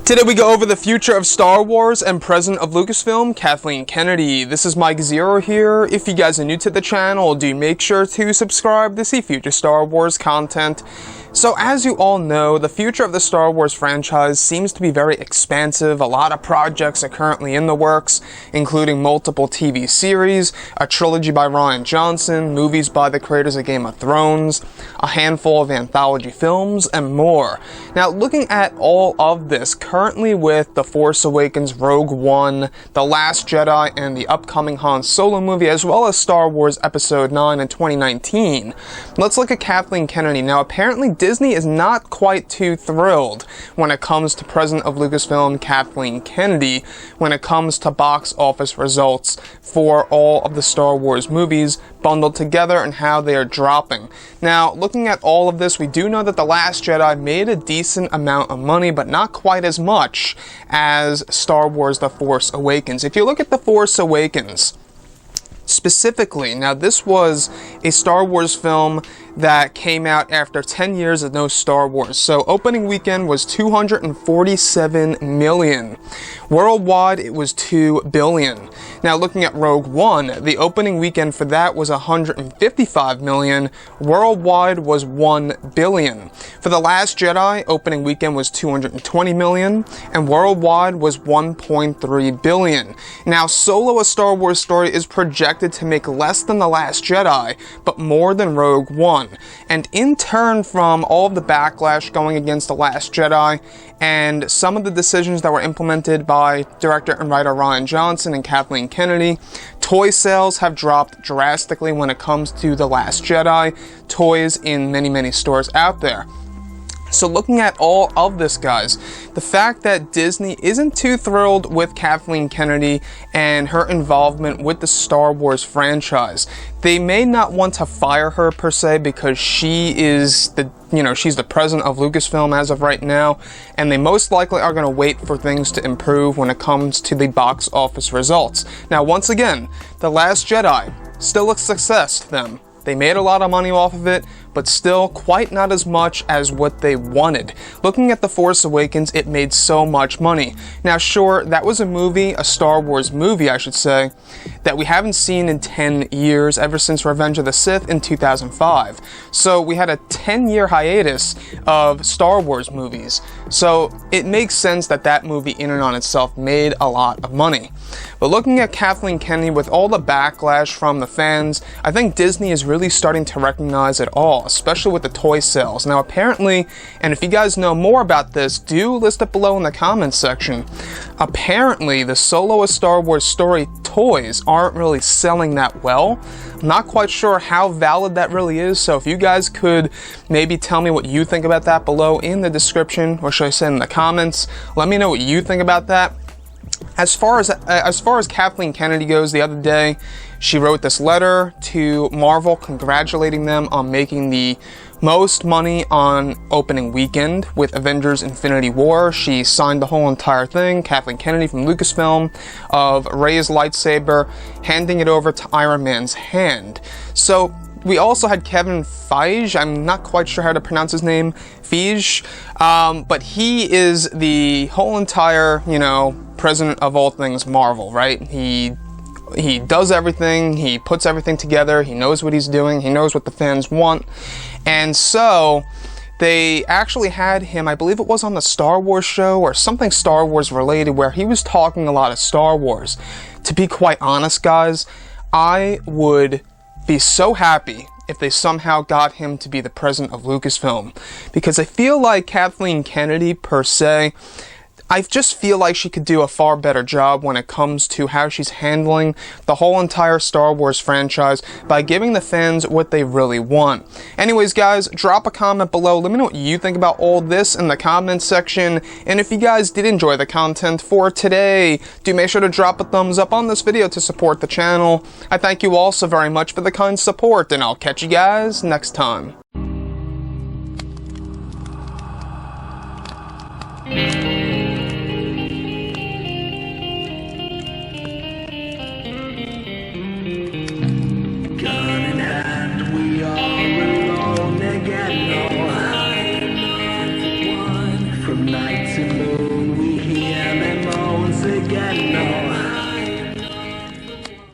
Today we go over the future of Star Wars and present of Lucasfilm, Kathleen Kennedy. This is Mike Zero here. If you guys are new to the channel, do make sure to subscribe to see future Star Wars content. So as you all know, the future of the Star Wars franchise seems to be very expansive. A lot of projects are currently in the works, including multiple TV series, a trilogy by Rian Johnson, movies by the creators of Game of Thrones, a handful of anthology films, and more. Now, looking at all of this, currently with The Force Awakens, Rogue One, The Last Jedi, and the upcoming Han Solo movie, as well as Star Wars Episode 9 in 2019, let's look at Kathleen Kennedy. Now, apparently Disney is not quite too thrilled when it comes to president of Lucasfilm, Kathleen Kennedy, when it comes to box office results for all of the Star Wars movies bundled together and how they are dropping. Now, looking at all of this, we do know that The Last Jedi made a decent amount of money, but not quite as much as Star Wars The Force Awakens. If you look at The Force Awakens, specifically, now this was a Star Wars film that came out after 10 years of no Star Wars. So opening weekend was $247 million. Worldwide, it was $2 billion. Now looking at Rogue One, the opening weekend for that was $155 million. Worldwide was $1 billion. For The Last Jedi, opening weekend was $220 million, and worldwide was $1.3 billion. Now, Solo: A Star Wars Story is projected to make less than The Last Jedi, but more than Rogue One. And in turn from all of the backlash going against The Last Jedi and some of the decisions that were implemented by director and writer Rian Johnson and Kathleen Kennedy, toy sales have dropped drastically when it comes to The Last Jedi toys in many stores out there. So looking at all of this, guys, the fact that Disney isn't too thrilled with Kathleen Kennedy and her involvement with the Star Wars franchise. They may not want to fire her per se because she is she's the president of Lucasfilm as of right now, and they most likely are going to wait for things to improve when it comes to the box office results. Now, once again, The Last Jedi still a success to them. They made a lot of money off of it, but still quite not as much as what they wanted. Looking at The Force Awakens, it made so much money. Now sure, that was a movie, a Star Wars movie I should say, that we haven't seen in 10 years, ever since Revenge of the Sith in 2005. So we had a 10-year hiatus of Star Wars movies. So it makes sense that that movie in and on itself made a lot of money. But looking at Kathleen Kennedy, with all the backlash from the fans, I think Disney is really starting to recognize it all, especially with the toy sales. Now apparently, and if you guys know more about this, do list it below in the comments section. Apparently, the Solo: A Star Wars Story toys aren't really selling that well. I'm not quite sure how valid that really is, so if you guys could maybe tell me what you think about that below in the description, or should I say in the comments, let me know what you think about that. As far as Kathleen Kennedy goes, the other day, she wrote this letter to Marvel congratulating them on making the most money on opening weekend with Avengers Infinity War. She signed the whole entire thing, Kathleen Kennedy from Lucasfilm, of Rey's lightsaber, handing it over to Iron Man's hand. So we also had Kevin Feige, I'm not quite sure how to pronounce his name, Feige, but he is the whole entire, president of all things Marvel, right? He does everything, he puts everything together, he knows what he's doing, he knows what the fans want, and so they actually had him, I believe it was on the Star Wars show or something Star Wars related, where he was talking a lot of Star Wars. To be quite honest, guys, I would be so happy if they somehow got him to be the president of Lucasfilm, because I feel like Kathleen Kennedy per se, I just feel like she could do a far better job when it comes to how she's handling the whole entire Star Wars franchise by giving the fans what they really want. Anyways, guys, drop a comment below. Let me know what you think about all this in the comments section. And if you guys did enjoy the content for today, do make sure to drop a thumbs up on this video to support the channel. I thank you all so very much for the kind support, and I'll catch you guys next time. Night to move.